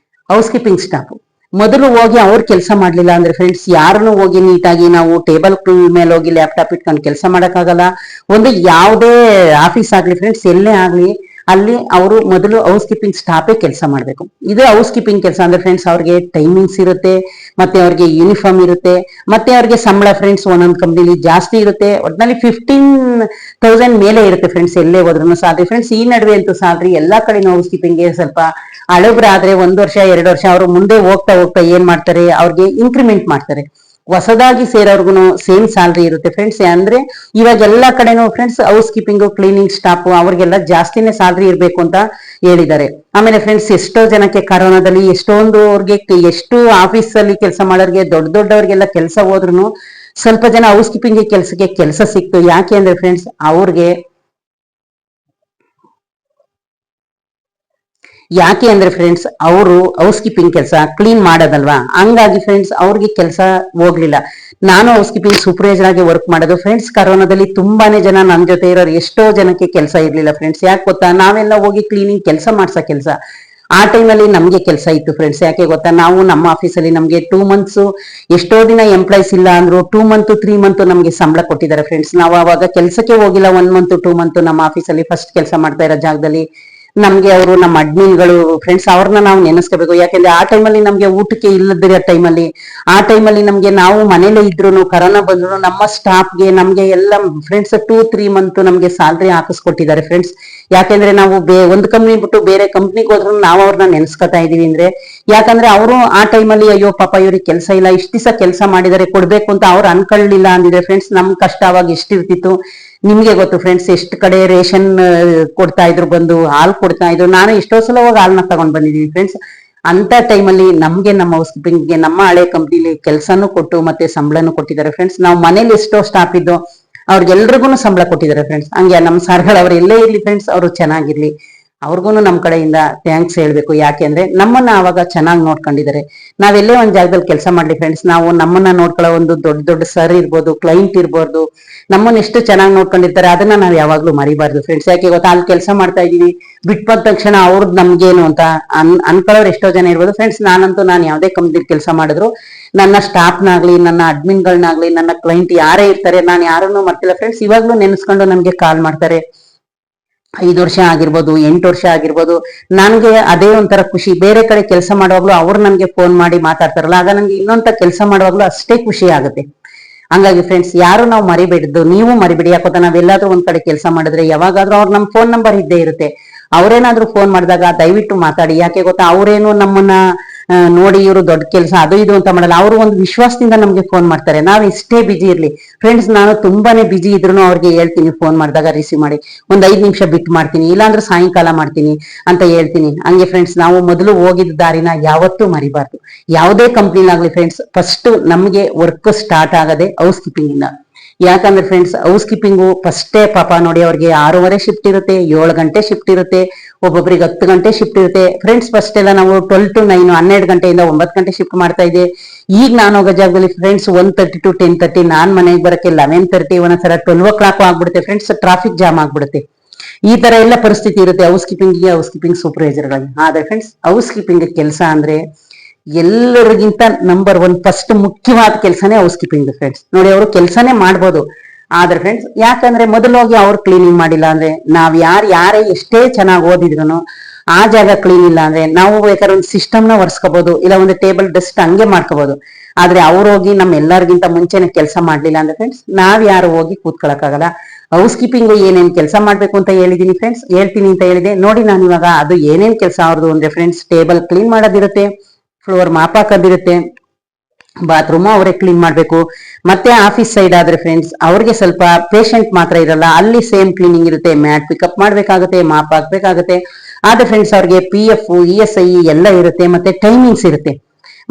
Speaker 1: ಹೌಸ್ ಕೀಪಿಂಗ್ ಸ್ಟಾಫ್. ಮೊದಲು ಹೋಗಿ ಅವ್ರು ಕೆಲಸ ಮಾಡ್ಲಿಲ್ಲ ಅಂದ್ರೆ ಫ್ರೆಂಡ್ಸ್, ಯಾರನ್ನು ಹೋಗಿ ನೀಟಾಗಿ ನಾವು ಟೇಬಲ್ ಮೇಲೆ ಹೋಗಿ ಲ್ಯಾಪ್ಟಾಪ್ ಇಟ್ಕೊಂಡು ಕೆಲಸ ಮಾಡಕ್ಕಾಗಲ್ಲ. ಒಂದು ಯಾವುದೇ ಆಫೀಸ್ ಆಗ್ಲಿ ಫ್ರೆಂಡ್ಸ್, ಎಲ್ಲೇ ಆಗ್ಲಿ ಅಲ್ಲಿ ಅವರು ಮೊದಲು ಹೌಸ್ ಕೀಪಿಂಗ್ ಸ್ಟಾಫೇ ಕೆಲಸ ಮಾಡ್ಬೇಕು. ಇದು ಹೌಸ್ ಕೀಪಿಂಗ್ ಕೆಲಸ ಅಂದ್ರೆ ಫ್ರೆಂಡ್ಸ್, ಅವ್ರಿಗೆ ಟೈಮಿಂಗ್ಸ್ ಇರುತ್ತೆ, ಮತ್ತೆ ಅವ್ರಿಗೆ ಯೂನಿಫಾರ್ಮ್ ಇರುತ್ತೆ, ಮತ್ತೆ ಅವ್ರಿಗೆ ಸಂಬಳ ಫ್ರೆಂಡ್ಸ್ ಒಂದೊಂದು ಕಂಪ್ನಿಲಿ ಜಾಸ್ತಿ ಇರುತ್ತೆ. ಒಟ್ಟಿನಲ್ಲಿ 15,000 ಮೇಲೆ ಇರುತ್ತೆ ಫ್ರೆಂಡ್ಸ್, ಎಲ್ಲೇ ಹೋದ್ರು ಸ್ಯಾಲ್ರಿ ಫ್ರೆಂಡ್ಸ್. ಈ ನಡುವೆ ಅಂತೂ ಸ್ಯಾಲ್ರಿ ಎಲ್ಲಾ ಕಡೆನೂ ಹೌಸ್ ಕೀಪಿಂಗ್ಗೆ ಸ್ವಲ್ಪ ಹಳಬ್ರಾದ್ರೆ 1 ವರ್ಷ 2 ವರ್ಷ ಅವರು ಮುಂದೆ ಹೋಗ್ತಾ ಏನ್ ಮಾಡ್ತಾರೆ, ಅವ್ರಿಗೆ ಇನ್ಕ್ರಿಮೆಂಟ್ ಮಾಡ್ತಾರೆ. ಹೊಸದಾಗಿ ಸೇರೋರ್ಗುನು ಸೇಮ್ ಸ್ಯಾಲ್ರಿ ಇರುತ್ತೆ ಫ್ರೆಂಡ್ಸ್. ಅಂದ್ರೆ ಇವಾಗ ಎಲ್ಲಾ ಕಡೆನೂ friends house keeping cleaning staff ಅವ್ರಿಗೆಲ್ಲ ಜಾಸ್ತಿನೇ ಸ್ಯಾಲ್ರಿ ಇರ್ಬೇಕು ಅಂತ ಹೇಳಿದ್ದಾರೆ. ಆಮೇಲೆ ಫ್ರೆಂಡ್ಸ್, ಎಷ್ಟೋ ಜನಕ್ಕೆ ಕರೋನಾದಲ್ಲಿ ಎಷ್ಟೊಂದು ಅವ್ರಿಗೆ, ಎಷ್ಟು ಆಫೀಸ್ ಅಲ್ಲಿ ಕೆಲಸ ಮಾಡೋರಿಗೆ, ದೊಡ್ಡವ್ರಿಗೆಲ್ಲ ಕೆಲಸ ಹೋದ್ರು ಸ್ವಲ್ಪ ಜನ ಹೌಸ್ ಕೀಪಿಂಗ್ ಕೆಲಸ ಸಿಕ್ತು. ಯಾಕೆ ಅಂದ್ರೆ ಫ್ರೆಂಡ್ಸ್, ಅವರು ಹೌಸ್ ಕೀಪಿಂಗ್ ಕೆಲಸ ಕ್ಲೀನ್ ಮಾಡೋದಲ್ವಾ, ಹಂಗಾಗಿ ಫ್ರೆಂಡ್ಸ್ ಅವ್ರಿಗೆ ಕೆಲಸ ಹೋಗ್ಲಿಲ್ಲ. ನಾನು ಹೌಸ್ ಕೀಪಿಂಗ್ ಸೂಪರ್ವೈಸರ್ ಆಗಿ ವರ್ಕ್ ಮಾಡೋದು ಫ್ರೆಂಡ್ಸ್. ಕರೋನಾದಲ್ಲಿ ತುಂಬಾನೇ ಜನ ನನ್ನ ಜೊತೆ ಇರೋರು, ಎಷ್ಟೋ ಜನಕ್ಕೆ ಕೆಲಸ ಇರ್ಲಿಲ್ಲ ಫ್ರೆಂಡ್ಸ್. ಯಾಕೆ ಗೊತ್ತಾ, ನಾವೆಲ್ಲ ಹೋಗಿ ಕ್ಲೀನಿಂಗ್ ಕೆಲಸ ಆ ಟೈಮಲ್ಲಿ ನಮ್ಗೆ ಕೆಲಸ ಇತ್ತು ಫ್ರೆಂಡ್ಸ್. ಯಾಕೆ ಗೊತ್ತಾ, ನಾವು ನಮ್ಮ ಆಫೀಸಲ್ಲಿ ನಮ್ಗೆ 2 ಮಂತ್ಸ್ ಎಷ್ಟೋ ದಿನ ಎಂಪ್ಲಾಯ್ಸ್ ಇಲ್ಲ ಅಂದ್ರು 2 ಮಂತ್ 3 ಮಂತ್ ನಮ್ಗೆ ಸಂಬಳ ಕೊಟ್ಟಿದ್ದಾರೆ ಫ್ರೆಂಡ್ಸ್. ನಾವು ಅವಾಗ ಕೆಲಸಕ್ಕೆ ಹೋಗಿಲ್ಲ 1 ಮಂತ್ 2 ಮಂತ್ ನಮ್ಮ ಆಫೀಸಲ್ಲಿ ಫಸ್ಟ್ ಕೆಲಸ ಮಾಡ್ತಾ ಇರೋ ಜಾಗದಲ್ಲಿ. ನಮ್ಗೆ ಅವರು ನಮ್ಮ ಅಡ್ಮಿನ್ಗಳು ಫ್ರೆಂಡ್ಸ್, ಅವ್ರನ್ನ ನಾವು ನೆನೆಸ್ಕೋಬೇಕು. ಯಾಕೆಂದ್ರೆ ಆ ಟೈಮಲ್ಲಿ ನಮ್ಗೆ ಊಟಕ್ಕೆ ಇಲ್ಲದಿರೋ ಟೈಮಲ್ಲಿ, ಆ ಟೈಮಲ್ಲಿ ನಮ್ಗೆ ನಾವು ಮನೇಲೆ ಇದ್ರು ಕರೋನಾ ಬಂದ್ರು ನಮ್ಮ ಸ್ಟಾಫ್ಗೆ ನಮ್ಗೆ ಎಲ್ಲ ಫ್ರೆಂಡ್ಸ್ 2-3 ಮಂತ್ ನಮ್ಗೆ ಸ್ಯಾಲ್ರಿ ಹಾಕಿಸ್ಕೊಟ್ಟಿದ್ದಾರೆ ಫ್ರೆಂಡ್ಸ್. ಯಾಕೆಂದ್ರೆ ನಾವು ಒಂದು ಕಂಪ್ನಿ ಬಿಟ್ಟು ಬೇರೆ ಕಂಪ್ನಿಗೆ ಹೋದ್ರು ನಾವು ಅವ್ರನ್ನ ನೆನ್ಸ್ಕೊತಾ ಇದೀವಿ ಅಂದ್ರೆ, ಯಾಕಂದ್ರೆ ಅವರು ಆ ಟೈಮಲ್ಲಿ ಅಯ್ಯೋ ಪಾಪ ಇವ್ರಿಗೆ ಕೆಲಸ ಇಲ್ಲ, ಇಷ್ಟ ದಿವಸ ಕೆಲಸ ಮಾಡಿದರೆ ಕೊಡ್ಬೇಕು ಅಂತ ಅವ್ರು ಅನ್ಕೊಳ್ಳಿಲ್ಲ ಅಂದಿದ್ರೆ ಫ್ರೆಂಡ್ಸ್, ನಮ್ ಕಷ್ಟ ಅವಾಗ ಎಷ್ಟಿರ್ತಿತ್ತು ನಿಮ್ಗೆ ಗೊತ್ತು ಫ್ರೆಂಡ್ಸ್. ಎಷ್ಟು ಕಡೆ ರೇಷನ್ ಕೊಡ್ತಾ ಇದ್ರು, ಬಂದು ಹಾಲು ಕೊಡ್ತಾ ಇದ್ರು. ನಾನು ಎಷ್ಟೋ ಸಲ ಹೋಗಿ ಹಾಲ್ನ ತಗೊಂಡ್ ಬಂದಿದ್ದೀನಿ ಫ್ರೆಂಡ್ಸ್. ಅಂತ ಟೈಮಲ್ಲಿ ನಮ್ಗೆ ನಮ್ಮ ಹೌಸ್ ಕೀಪಿಂಗ್ಗೆ ನಮ್ಮ ಹಳೆ ಕಂಪ್ನಿಲಿ ಕೆಲಸನೂ ಕೊಟ್ಟು ಮತ್ತೆ ಸಂಬಳನೂ ಕೊಟ್ಟಿದ್ದಾರೆ ಫ್ರೆಂಡ್ಸ್. ನಾವು ಮನೇಲಿ ಎಷ್ಟೋ ಸ್ಟಾಫ್ ಇದ್ದು ಅವ್ರಿಗೆಲ್ರಿಗೂ ಸಂಬಳ ಕೊಟ್ಟಿದ್ದಾರೆ ಫ್ರೆಂಡ್ಸ್. ಹಂಗೆ ನಮ್ಮ ಸರ್ಗಳು ಅವ್ರು ಎಲ್ಲೇ ಇರ್ಲಿ ಫ್ರೆಂಡ್ಸ್, ಅವರು ಚೆನ್ನಾಗಿರ್ಲಿ, ಅವ್ರಿಗೂ ನಮ್ಮ ಕಡೆಯಿಂದ ಥ್ಯಾಂಕ್ಸ್ ಹೇಳ್ಬೇಕು. ಯಾಕೆ ಅಂದ್ರೆ ನಮ್ಮನ್ನ ಅವಾಗ ಚೆನ್ನಾಗಿ ನೋಡ್ಕೊಂಡಿದ್ದಾರೆ. ನಾವೆಲ್ಲೇ ಒಂದ್ ಜಾಗದಲ್ಲಿ ಕೆಲಸ ಮಾಡ್ಲಿ ಫ್ರೆಂಡ್ಸ್, ನಾವು ನಮ್ಮನ್ನ ನೋಡ್ಕೊಳ್ಳೋ ಒಂದು ದೊಡ್ಡ ಸರ್ ಇರ್ಬೋದು, ಕ್ಲೈಂಟ್ ಇರ್ಬೋದು, ನಮ್ಮನ್ನ ಎಷ್ಟು ಚೆನ್ನಾಗಿ ನೋಡ್ಕೊಂಡಿರ್ತಾರೆ ಅದನ್ನ ನಾವು ಯಾವಾಗ್ಲೂ ಮರಿಬಾರ್ದು ಫ್ರೆಂಡ್ಸ್. ಯಾಕೆ ಗೊತ್ತಾ, ಅಲ್ಲಿ ಕೆಲಸ ಮಾಡ್ತಾ ಇದೀವಿ ಬಿಟ್ಟು ಬಂದ ತಕ್ಷಣ ಅವ್ರದ್ದು ನಮ್ಗೇನು ಅಂತ ಅನ್ಕೊಳ್ಳೋರು ಎಷ್ಟೋ ಜನ ಇರ್ಬೋದು ಫ್ರೆಂಡ್ಸ್. ನಾನು ಯಾವ್ದೇ ಕಂಪ್ನಿ ಕೆಲಸ ಮಾಡಿದ್ರು ನನ್ನ ಸ್ಟಾಫ್ನಾಗ್ಲಿ, ನನ್ನ ಅಡ್ಮಿನ್ಗಳನ್ನಾಗ್ಲಿ, ನನ್ನ ಕ್ಲೈಂಟ್ ಯಾರೇ ಇರ್ತಾರೆ, ನಾನು ಯಾರನ್ನೂ ಮರ್ತಿಲ್ಲ ಫ್ರೆಂಡ್ಸ್. ಇವಾಗ್ಲೂ ನೆನೆಸ್ಕೊಂಡು ನಮ್ಗೆ ಕಾಲ್ ಮಾಡ್ತಾರೆ. 5 ವರ್ಷ ಆಗಿರ್ಬೋದು, 8 ವರ್ಷ ಆಗಿರ್ಬೋದು. ನನ್ಗೆ ಅದೇ ಒಂಥರ ಖುಷಿ. ಬೇರೆ ಕಡೆ ಕೆಲಸ ಮಾಡುವಾಗ್ಲೂ ಅವ್ರು ನನ್ಗೆ ಫೋನ್ ಮಾಡಿ ಮಾತಾಡ್ತಾರಲ್ಲ, ಆಗ ನನ್ಗೆ ಇನ್ನೊಂತ ಕೆಲಸ ಮಾಡುವಾಗ್ಲೂ ಅಷ್ಟೇ ಖುಷಿ ಆಗುತ್ತೆ. ಹಂಗಾಗಿ ಫ್ರೆಂಡ್ಸ್ ಯಾರು ನಾವು ಮರಿಬೇಡ್ದು, ನೀವು ಮರಿಬೇಡಿ. ಯಾಕೋತ ನಾವೆಲ್ಲಾದ್ರೂ ಒಂದ್ ಕಡೆ ಕೆಲಸ ಮಾಡಿದ್ರೆ ಯಾವಾಗಾದ್ರೂ ಅವ್ರ ನಮ್ ಫೋನ್ ನಂಬರ್ ಇದ್ದೇ ಇರುತ್ತೆ. ಅವ್ರೇನಾದ್ರೂ ಫೋನ್ ಮಾಡಿದಾಗ ದಯವಿಟ್ಟು ಮಾತಾಡಿ. ಯಾಕೆ ಗೊತ್ತಾ, ಅವ್ರೇನು ನಮ್ಮನ್ನ ನೋಡಿ ಇವರು ದೊಡ್ಡ ಕೆಲಸ ಅದು ಇದು ಅಂತ ಮಾಡಲ್ಲ. ಅವರು ಒಂದು ವಿಶ್ವಾಸದಿಂದ ನಮ್ಗೆ ಫೋನ್ ಮಾಡ್ತಾರೆ. ನಾವ್ ಎಷ್ಟೇ ಬಿಜಿ ಇರ್ಲಿ ಫ್ರೆಂಡ್ಸ್, ನಾನು ತುಂಬಾನೇ ಬಿಜಿ ಇದ್ರು ಅವ್ರಿಗೆ ಹೇಳ್ತೀನಿ, ಫೋನ್ ಮಾಡಿದಾಗ ರಿಸೀವ್ ಮಾಡಿ, ಒಂದ್ 5 ನಿಮಿಷ ಬಿಟ್ಟು ಮಾಡ್ತೀನಿ, ಇಲ್ಲಾಂದ್ರೆ ಸಾಯಂಕಾಲ ಮಾಡ್ತೀನಿ ಅಂತ ಹೇಳ್ತೀನಿ. ಹಂಗೆ ಫ್ರೆಂಡ್ಸ್, ನಾವು ಮೊದಲು ಹೋಗಿದ್ದ ದಾರಿನ ಯಾವತ್ತೂ ಮರಿಬಾರ್ದು. ಯಾವುದೇ ಕಂಪ್ನಿಲಾಗ್ಲಿ ಫ್ರೆಂಡ್ಸ್, ಫಸ್ಟ್ ನಮ್ಗೆ ವರ್ಕ್ ಸ್ಟಾರ್ಟ್ ಆಗದೆ ಹೌಸ್ ಕೀಪಿಂಗ್ ಇಂದ. ಯಾಕಂದ್ರೆ ಫ್ರೆಂಡ್ಸ್, ಹೌಸ್ ಕೀಪಿಂಗು ಫಸ್ಟೇ ಪಾಪ ನೋಡಿ, ಅವ್ರಿಗೆ 6:30 ಶಿಫ್ಟ್ ಇರುತ್ತೆ, 7 ಗಂಟೆ ಶಿಫ್ಟ್ ಇರುತ್ತೆ, ಒಬ್ಬೊಬ್ರಿಗೆ 10 ಗಂಟೆ ಶಿಫ್ಟ್ ಇರುತ್ತೆ. ಫ್ರೆಂಡ್ಸ್, ಫಸ್ಟ್ ಎಲ್ಲ ನಾವು 12 to 9 12 ಗಂಟೆಯಿಂದ 9 ಗಂಟೆ ಶಿಫ್ಟ್ ಮಾಡ್ತಾ ಇದ್ದೆ. ಈಗ ನಾನು ಹೋಗೋ ಜಾಗದಲ್ಲಿ ಫ್ರೆಂಡ್ಸ್ 1:30 to 10:30, ನಾನ್ ಮನೆಗೆ ಬರಕ್ಕೆ 11:30, ಒಂದೊಂದ್ಸಲ 12 o'clock ಆಗ್ಬಿಡುತ್ತೆ ಫ್ರೆಂಡ್ಸ್. ಟ್ರಾಫಿಕ್ ಜಾಮ್ ಆಗ್ಬಿಡುತ್ತೆ. ಈ ತರ ಎಲ್ಲ ಪರಿಸ್ಥಿತಿ ಇರುತ್ತೆ ಹೌಸ್ ಕೀಪಿಂಗ್ ಸೂಪರ್ವೈಸರ್ಗಳಿಗೆ. ಆದ್ರೆ ಫ್ರೆಂಡ್ಸ್, ಹೌಸ್ ಕೀಪಿಂಗ್ ಕೆಲಸ ಅಂದ್ರೆ ಎಲ್ಲರಿಗಿಂತ ನಂಬರ್ 1 ಫಸ್ಟ್ ಮುಖ್ಯವಾದ ಕೆಲಸನೇ ಹೌಸ್ ಕೀಪಿಂಗ್ ಫ್ರೆಂಡ್ಸ್. ನೋಡಿ, ಅವರು ಕೆಲಸನೇ ಮಾಡ್ಬೋದು. ಆದ್ರೆ ಫ್ರೆಂಡ್ಸ್, ಯಾಕಂದ್ರೆ ಮೊದಲೋಗಿ ಅವ್ರು ಕ್ಲೀನಿಂಗ್ ಮಾಡಿಲ್ಲ ಅಂದ್ರೆ, ನಾವ್ ಯಾರೇ ಎಷ್ಟೇ ಚೆನ್ನಾಗಿ ಓದಿದ್ರು ಆ ಜಾಗ ಕ್ಲೀನ್ ಇಲ್ಲ ಅಂದ್ರೆ, ನಾವು ಬೇಕಾದ್ರೆ ಒಂದು ಸಿಸ್ಟಮ್ನ ಒರ್ಸ್ಕೋಬಹುದು, ಇಲ್ಲ ಒಂದು ಟೇಬಲ್ ಡಸ್ಟ್ ಹಂಗೆ ಮಾಡ್ಕೋಬಹುದು. ಆದ್ರೆ ಅವ್ರು ಹೋಗಿ ನಮ್ ಎಲ್ಲರಿಗಿಂತ ಮುಂಚೆನೆ ಕೆಲಸ ಮಾಡ್ಲಿಲ್ಲ ಅಂದ್ರೆ ಫ್ರೆಂಡ್ಸ್, ನಾವ್ ಯಾರು ಹೋಗಿ ಕೂತ್ಕೊಳಕ್ಕಾಗಲ್ಲ. ಹೌಸ್ ಕೀಪಿಂಗ್ ಏನೇನ್ ಕೆಲಸ ಮಾಡ್ಬೇಕು ಅಂತ ಹೇಳಿದೀನಿ ಫ್ರೆಂಡ್ಸ್, ಹೇಳ್ತೀನಿ ಅಂತ ಹೇಳಿದೆ ನೋಡಿ. ನಾನು ಇವಾಗ ಅದು ಏನೇನ್ ಕೆಲಸ ಅವ್ರದ್ದು ಅಂದ್ರೆ ಫ್ರೆಂಡ್ಸ್, ಟೇಬಲ್ ಕ್ಲೀನ್ ಮಾಡೋದಿರುತ್ತೆ, ಫ್ಲೋರ್ ಮಾಪ್ ಹಾಕೋದಿರುತ್ತೆ, ಬಾತ್ರೂಮ್ ಅವರೇ ಕ್ಲೀನ್ ಮಾಡ್ಬೇಕು. ಮತ್ತೆ ಆಫೀಸ್ ಸೈಡ್ ಆದ್ರೆ ಫ್ರೆಂಡ್ಸ್, ಅವ್ರಿಗೆ ಸ್ವಲ್ಪ ಪೇಷಂಟ್ ಮಾತ್ರ ಇರಲ್ಲ, ಅಲ್ಲಿ ಸೇಮ್ ಕ್ಲೀನಿಂಗ್ ಇರುತ್ತೆ, ಮ್ಯಾಟ್ ಪಿಕಪ್ ಮಾಡ್ಬೇಕಾಗುತ್ತೆ, ಮಾಪ್ ಹಾಕ್ಬೇಕಾಗುತ್ತೆ. ಆದ್ರೆ ಫ್ರೆಂಡ್ಸ್, ಅವ್ರಿಗೆ PF ESI ಎಲ್ಲ ಇರುತ್ತೆ, ಮತ್ತೆ ಟೈಮಿಂಗ್ಸ್ ಇರುತ್ತೆ.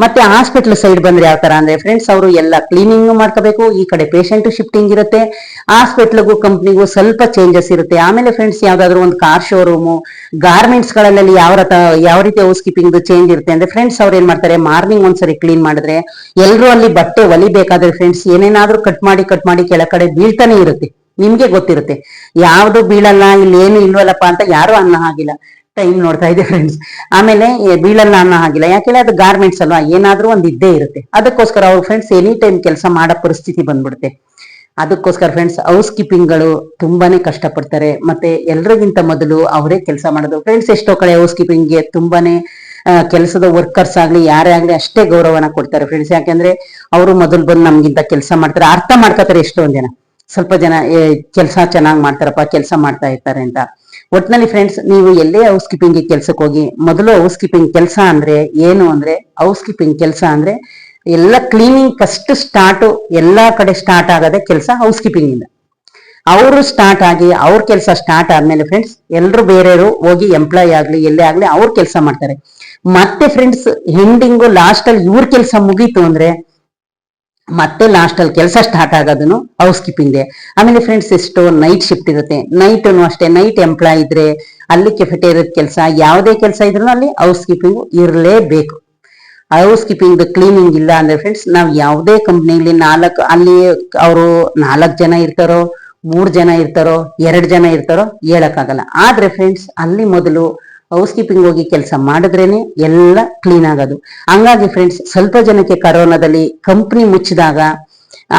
Speaker 1: ಮತ್ತೆ ಹಾಸ್ಪಿಟಲ್ ಸೈಡ್ ಬಂದ್ರೆ ಯಾವ ತರ ಅಂದ್ರೆ ಫ್ರೆಂಡ್ಸ್, ಅವರು ಎಲ್ಲ ಕ್ಲೀನಿಂಗ್ ಮಾಡ್ಕೋಬೇಕು. ಈ ಕಡೆ ಪೇಷಂಟ್ ಶಿಫ್ಟಿಂಗ್ ಇರುತ್ತೆ, ಹಾಸ್ಪಿಟ್ಲ್ಗೂ ಕಂಪ್ನಿಗೂ ಸ್ವಲ್ಪ ಚೇಂಜಸ್ ಇರುತ್ತೆ. ಆಮೇಲೆ ಫ್ರೆಂಡ್ಸ್, ಯಾವ್ದಾದ್ರು ಒಂದು ಕಾರ್ ಶೋರೂಮು, ಗಾರ್ಮೆಂಟ್ಸ್ ಗಳಲ್ಲಿ ಯಾವ ರೀತಿ ಹೌಸ್ ಕೀಪಿಂಗ್ ಚೇಂಜ್ ಇರುತ್ತೆ ಅಂದ್ರೆ ಫ್ರೆಂಡ್ಸ್, ಅವ್ರು ಏನ್ ಮಾಡ್ತಾರೆ, ಮಾರ್ನಿಂಗ್ ಒಂದ್ಸರಿ ಕ್ಲೀನ್ ಮಾಡಿದ್ರೆ ಎಲ್ರು ಅಲ್ಲಿ ಬಟ್ಟೆ ಹೊಲಿಬೇಕಾದ್ರೆ ಫ್ರೆಂಡ್ಸ್, ಏನೇನಾದ್ರೂ ಕಟ್ ಮಾಡಿ ಕೆಳ ಕಡೆ ಬೀಳ್ತಾನೆ ಇರುತ್ತೆ. ನಿಮ್ಗೆ ಗೊತ್ತಿರುತ್ತೆ, ಯಾವ್ದು ಬೀಳಲ್ಲ, ಇಲ್ಲಿ ಏನು ಇಲ್ವಲ್ಲಪ್ಪ ಅಂತ ಯಾರು ಅನ್ನೋ ಹಾಗಿಲ್ಲ. ಟೈಮ್ ನೋಡ್ತಾ ಇದೆ ಫ್ರೆಂಡ್ಸ್. ಆಮೇಲೆ ಬೀಳಲ್ಲ ಅನ್ನೋ ಹಾಗಿಲ್ಲ, ಯಾಕೆಂದ್ರೆ ಅದು ಗಾರ್ಮೆಂಟ್ಸ್ ಅಲ್ವಾ, ಏನಾದ್ರೂ ಒಂದ್ ಇದ್ದೇ ಇರುತ್ತೆ. ಅದಕ್ಕೋಸ್ಕರ ಅವ್ರು ಫ್ರೆಂಡ್ಸ್ ಎನಿ ಟೈಮ್ ಕೆಲಸ ಮಾಡೋ ಪರಿಸ್ಥಿತಿ ಬಂದ್ಬಿಡುತ್ತೆ. ಅದಕ್ಕೋಸ್ಕರ ಫ್ರೆಂಡ್ಸ್, ಹೌಸ್ ಕೀಪಿಂಗ್ ಗಳು ತುಂಬಾನೇ ಕಷ್ಟಪಡ್ತಾರೆ. ಮತ್ತೆ ಎಲ್ರಿಗಿಂತ ಮೊದಲು ಅವರೇ ಕೆಲಸ ಮಾಡೋದು ಫ್ರೆಂಡ್ಸ್. ಎಷ್ಟೋ ಕಡೆ ಹೌಸ್ ಕೀಪಿಂಗ್ಗೆ ತುಂಬಾನೇ ಕೆಲಸದ ವರ್ಕರ್ಸ್ ಆಗ್ಲಿ ಯಾರೇ ಆಗ್ಲಿ ಅಷ್ಟೇ ಗೌರವನ ಕೊಡ್ತಾರೆ ಫ್ರೆಂಡ್ಸ್. ಯಾಕೆಂದ್ರೆ ಅವರು ಮೊದಲು ಬಂದು ನಮ್ಗಿಂತ ಕೆಲಸ ಮಾಡ್ತಾರೆ, ಅರ್ಥ ಮಾಡ್ಕೋತಾರೆ. ಎಷ್ಟೊಂದ್ ಜನ, ಸ್ವಲ್ಪ ಜನ ಕೆಲಸ ಚೆನ್ನಾಗಿ ಮಾಡ್ತಾರಪ್ಪ, ಕೆಲಸ ಮಾಡ್ತಾ ಇರ್ತಾರೆ ಅಂತ. ಒಟ್ನಲ್ಲಿ ಫ್ರೆಂಡ್ಸ್, ನೀವು ಎಲ್ಲೇ ಹೌಸ್ ಕೀಪಿಂಗ್ ಕೆಲ್ಸಕ್ಕೆ ಹೋಗಿ, ಮೊದಲು ಹೌಸ್ ಕೀಪಿಂಗ್ ಕೆಲಸ ಅಂದ್ರೆ ಏನು ಅಂದ್ರೆ, ಹೌಸ್ ಕೀಪಿಂಗ್ ಕೆಲಸ ಅಂದ್ರೆ ಎಲ್ಲ ಕ್ಲೀನಿಂಗ್ ಫಸ್ಟ್ ಸ್ಟಾರ್ಟ್, ಎಲ್ಲಾ ಕಡೆ ಸ್ಟಾರ್ಟ್ ಆಗದೆ ಕೆಲಸ ಹೌಸ್ ಕೀಪಿಂಗ್ ಇಂದ. ಅವರು ಸ್ಟಾರ್ಟ್ ಆಗಿ ಅವ್ರ ಕೆಲಸ ಸ್ಟಾರ್ಟ್ ಆದ್ಮೇಲೆ ಫ್ರೆಂಡ್ಸ್, ಎಲ್ರು ಬೇರೆಯವರು ಹೋಗಿ ಎಂಪ್ಲಾಯ್ ಆಗ್ಲಿ ಎಲ್ಲೇ ಆಗ್ಲಿ ಅವ್ರ ಕೆಲಸ ಮಾಡ್ತಾರೆ. ಮತ್ತೆ ಫ್ರೆಂಡ್ಸ್, ಎಂಡಿಂಗು ಲಾಸ್ಟ್ ಅಲ್ಲಿ ಇವ್ರ ಕೆಲಸ ಮುಗೀತು ಅಂದ್ರೆ ಮತ್ತೆ ಲಾಸ್ಟ್ ಅಲ್ಲಿ ಕೆಲಸ ಸ್ಟಾರ್ಟ್ ಆಗೋದನ್ನು ಹೌಸ್ ಕೀಪಿಂಗ್. ಆಮೇಲೆ ಫ್ರೆಂಡ್ಸ್, ಎಷ್ಟು ನೈಟ್ ಶಿಫ್ಟ್ ಇರುತ್ತೆ, ನೈಟ್ ಅಷ್ಟೇ, ನೈಟ್ ಎಂಪ್ಲಾಯ್ ಇದ್ರೆ ಅಲ್ಲಿ ಕೆಫೆಟೇರಿಯದ ಕೆಲಸ, ಯಾವುದೇ ಕೆಲಸ ಇದ್ರು ಅಲ್ಲಿ ಹೌಸ್ ಕೀಪಿಂಗ್ ಇರಲೇಬೇಕು. ಹೌಸ್ ಕೀಪಿಂಗ್ ಕ್ಲೀನಿಂಗ್ ಇಲ್ಲ ಅಂದ್ರೆ ಫ್ರೆಂಡ್ಸ್, ನಾವ್ ಯಾವುದೇ ಕಂಪ್ನಿಲಿ ಅಲ್ಲಿ ಅವರು 4 ಜನ ಇರ್ತಾರೋ, 3 ಜನ ಇರ್ತಾರೋ, 2 ಜನ ಇರ್ತಾರೋ ಹೇಳಕ್ಕಾಗಲ್ಲ. ಆದ್ರೆ ಫ್ರೆಂಡ್ಸ್, ಅಲ್ಲಿ ಮೊದಲು ಹೌಸ್ ಕೀಪಿಂಗ್ ಹೋಗಿ ಕೆಲಸ ಮಾಡಿದ್ರೇನೆ ಎಲ್ಲ ಕ್ಲೀನ್ ಆಗೋದು. ಹಂಗಾಗಿ ಫ್ರೆಂಡ್ಸ್, ಸ್ವಲ್ಪ ಜನಕ್ಕೆ ಕರೋನಾದಲ್ಲಿ ಕಂಪ್ನಿ ಮುಚ್ಚಿದಾಗ,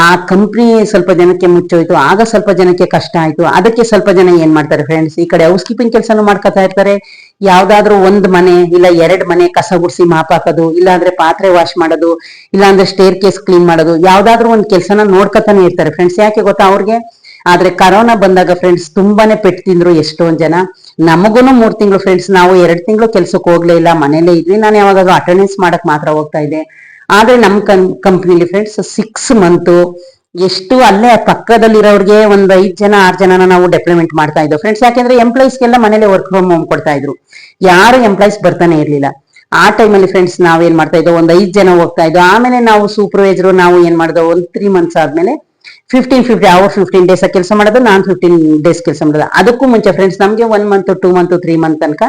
Speaker 1: ಆ ಕಂಪ್ನಿ ಸ್ವಲ್ಪ ಜನಕ್ಕೆ ಮುಚ್ಚೋಯ್ತು, ಆಗ ಸ್ವಲ್ಪ ಜನಕ್ಕೆ ಕಷ್ಟ ಆಯ್ತು. ಅದಕ್ಕೆ ಸ್ವಲ್ಪ ಜನ ಏನ್ ಮಾಡ್ತಾರೆ ಫ್ರೆಂಡ್ಸ್, ಈ ಕಡೆ ಹೌಸ್ ಕೀಪಿಂಗ್ ಕೆಲಸನೂ ಮಾಡ್ಕೊತಾ ಇರ್ತಾರೆ. ಯಾವ್ದಾದ್ರು ಒಂದ್ ಮನೆ ಇಲ್ಲ 2 ಮನೆ ಕಸ ಗುಡಿಸಿ ಮಾಪ್ ಹಾಕೋದು, ಇಲ್ಲಾಂದ್ರೆ ಪಾತ್ರೆ ವಾಶ್ ಮಾಡೋದು, ಇಲ್ಲಾಂದ್ರೆ ಸ್ಟೇರ್ ಕೇಸ್ ಕ್ಲೀನ್ ಮಾಡೋದು, ಯಾವ್ದಾದ್ರು ಒಂದ್ ಕೆಲಸನ ನೋಡ್ಕೊತಾನೆ ಇರ್ತಾರೆ ಫ್ರೆಂಡ್ಸ್. ಯಾಕೆ ಗೊತ್ತಾ ಅವ್ರಿಗೆ. ಆದ್ರೆ ಕರೋನಾ ಬಂದಾಗ ಫ್ರೆಂಡ್ಸ್, ತುಂಬಾನೇ ಪೆಟ್ಟು ತಿಂದ್ರು ಎಷ್ಟೊಂದ್ ಜನ. ನಮಗೂನು 3 ತಿಂಗಳು ಫ್ರೆಂಡ್ಸ್, ನಾವು 2 ತಿಂಗಳು ಕೆಲ್ಸಕ್ಕೆ ಹೋಗ್ಲೇ ಇಲ್ಲ, ಮನೇಲೇ ಇದ್ವಿ. ನಾನು ಯಾವಾಗಾದ್ರೂ ಅಟೆಂಡೆನ್ಸ್ ಮಾಡಕ್ ಮಾತ್ರ ಹೋಗ್ತಾ ಇದ್ದೆ. ಆದ್ರೆ ನಮ್ ಕಂಪ್ನಿಲಿ ಫ್ರೆಂಡ್ಸ್ 6 ಮಂತ್ ಎಷ್ಟು ಅಲ್ಲೇ ಪಕ್ಕದಲ್ಲಿರೋರ್ಗೆ ಒಂದ್ 5 ಜನ 6 ಜನನ ನಾವು ಡೆಪ್ಲಾಯ್ಮೆಂಟ್ ಮಾಡ್ತಾ ಇದ್ದೋ ಫ್ರೆಂಡ್ಸ್. ಯಾಕೆಂದ್ರೆ ಎಂಪ್ಲಾಯ್ಸ್ಗೆಲ್ಲ ಮನೇಲೆ ವರ್ಕ್ ಫ್ರಮ್ ಹೋಮ್ ಕೊಡ್ತಾ ಇದ್ರು, ಯಾರು ಎಂಪ್ಲಾಯ್ಸ್ ಬರ್ತಾನೆ ಇರ್ಲಿಲ್ಲ. ಆ ಟೈಮಲ್ಲಿ ಫ್ರೆಂಡ್ಸ್, ನಾವೇನ್ ಮಾಡ್ತಾ ಇದ್ದೋ, ಒಂದ್ 5 ಜನ ಹೋಗ್ತಾ ಇದ್ದೋ. ಆಮೇಲೆ ನಾವು ಸೂಪರ್ವೈಸರ್ ನಾವು ಏನ್ ಮಾಡ್ದೋ, ಒಂದ್ 3 ಮಂತ್ಸ್ ಆದ್ಮೇಲೆ 15 ಡೇಸ್ ಕೆಲಸ ಮಾಡೋದು, ನಾನು 15 ಡೇಸ್ ಕೆಲಸ ಮಾಡೋದು. ಅದಕ್ಕೂ ಮುಂಚೆ ಫ್ರೆಂಡ್ಸ್, ನಮ್ಗೆ 1 ಮಂತ್ 2 ಮಂತ್ 3 ಮಂತ್ ತನಕ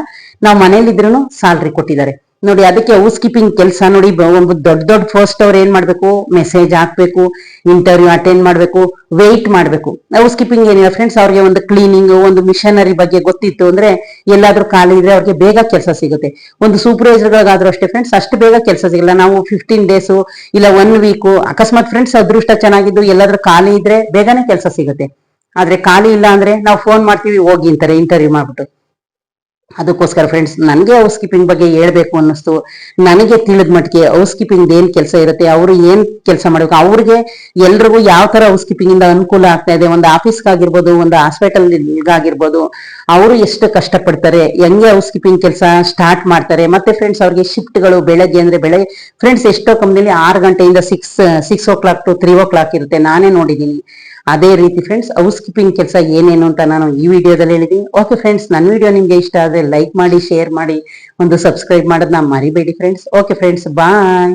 Speaker 1: ನಾವು ಮನೇಲಿ ಇದ್ರೂ ಸ್ಯಾಲ್ರಿ ಕೊಟ್ಟಿದ್ದಾರೆ ನೋಡಿ. ಅದಕ್ಕೆ ಹೌಸ್ ಕೀಪಿಂಗ್ ಕೆಲಸ ನೋಡಿ, ಒಂದು ದೊಡ್ಡ ಪೋಸ್ಟ್ ಅವ್ರು ಏನ್ ಮಾಡ್ಬೇಕು, ಮೆಸೇಜ್ ಹಾಕ್ಬೇಕು, ಇಂಟರ್ವ್ಯೂ ಅಟೆಂಡ್ ಮಾಡ್ಬೇಕು, ವೆಯ್ಟ್ ಮಾಡ್ಬೇಕು. ಹೌಸ್ ಕೀಪಿಂಗ್ ಏನಿಲ್ಲ ಫ್ರೆಂಡ್ಸ್, ಅವ್ರಿಗೆ ಒಂದು ಕ್ಲೀನಿಂಗ್, ಒಂದು ಮಿಷನರಿ ಬಗ್ಗೆ ಗೊತ್ತಿತ್ತು ಅಂದ್ರೆ ಎಲ್ಲಾದ್ರೂ ಖಾಲಿ ಇದ್ರೆ ಅವ್ರಿಗೆ ಬೇಗ ಕೆಲಸ ಸಿಗುತ್ತೆ. ಒಂದು ಸೂಪರ್ವೈಸರ್ಗಾದ್ರೂ ಅಷ್ಟೇ ಫ್ರೆಂಡ್ಸ್, ಅಷ್ಟು ಬೇಗ ಕೆಲಸ ಸಿಗಲ್ಲ. ನಾವು 15 ಡೇಸ್ ಇಲ್ಲ 1 ವೀಕ್, ಅಕಸ್ಮಾತ್ ಫ್ರೆಂಡ್ಸ್ ಅದೃಷ್ಟ ಚೆನ್ನಾಗಿದ್ದು ಎಲ್ಲಾದ್ರೂ ಖಾಲಿ ಇದ್ರೆ ಬೇಗನೆ ಕೆಲಸ ಸಿಗುತ್ತೆ. ಆದ್ರೆ ಖಾಲಿ ಇಲ್ಲ ಅಂದ್ರೆ ನಾವು ಫೋನ್ ಮಾಡ್ತೀವಿ, ಹೋಗಿ ಅಂತಾರೆ ಇಂಟರ್ವ್ಯೂ ಮಾಡ್ಬಿಟ್ಟು. ಅದಕ್ಕೋಸ್ಕರ ಫ್ರೆಂಡ್ಸ್ ನನಗೆ ಹೌಸ್ ಕೀಪಿಂಗ್ ಬಗ್ಗೆ ಹೇಳ್ಬೇಕು ಅನ್ನಿಸ್ತು. ನನಗೆ ತಿಳಿದ ಮಟ್ಟಿಗೆ ಹೌಸ್ ಕೀಪಿಂಗ್ ಏನ್ ಕೆಲಸ ಇರುತ್ತೆ, ಅವರು ಏನ್ ಕೆಲಸ ಮಾಡ್ಬೇಕು, ಅವ್ರಿಗೆ ಎಲ್ರಿಗೂ ಯಾವ ತರ ಹೌಸ್ ಕೀಪಿಂಗ್ ಇಂದ ಅನುಕೂಲ ಆಗ್ತಾ ಇದೆ, ಒಂದು ಆಫೀಸ್ಗಾಗಿರ್ಬೋದು, ಒಂದು ಹಾಸ್ಪಿಟಲ್ಗಾಗಿರ್ಬೋದು, ಅವರು ಎಷ್ಟು ಕಷ್ಟಪಡ್ತಾರೆ, ಹೆಂಗೆ ಹೌಸ್ ಕೀಪಿಂಗ್ ಕೆಲಸ ಸ್ಟಾರ್ಟ್ ಮಾಡ್ತಾರೆ. ಮತ್ತೆ ಫ್ರೆಂಡ್ಸ್ ಅವ್ರಿಗೆ ಶಿಫ್ಟ್ಗಳು ಬೆಳಗ್ಗೆ ಅಂದ್ರೆ ಬೆಳಗ್ಗೆ ಫ್ರೆಂಡ್ಸ್ ಎಷ್ಟೋ ಕಂಪ್ನಿಲಿ 6 ಗಂಟೆಯಿಂದ 6 o'clock to 3 o'clock ಇರುತ್ತೆ, ನಾನೇ ನೋಡಿದೀನಿ. ಅದೇ ರೀತಿ ಫ್ರೆಂಡ್ಸ್ ಹೌಸ್ ಕೀಪಿಂಗ್ ಕೆಲಸ ಏನೇನು ಅಂತ ನಾನು ಈ ವಿಡಿಯೋದಲ್ಲಿ ಹೇಳಿದೀನಿ. ಓಕೆ ಫ್ರೆಂಡ್ಸ್, ನನ್ನ ವಿಡಿಯೋ ನಿಮ್ಗೆ ಇಷ್ಟ ಆದ್ರೆ ಲೈಕ್ ಮಾಡಿ, ಶೇರ್ ಮಾಡಿ, ಒಂದು ಸಬ್ಸ್ಕ್ರೈಬ್ ಮಾಡೋದನ್ನ ಮರಿಬೇಡಿ ಫ್ರೆಂಡ್ಸ್. ಓಕೆ ಫ್ರೆಂಡ್ಸ್, ಬಾಯ್.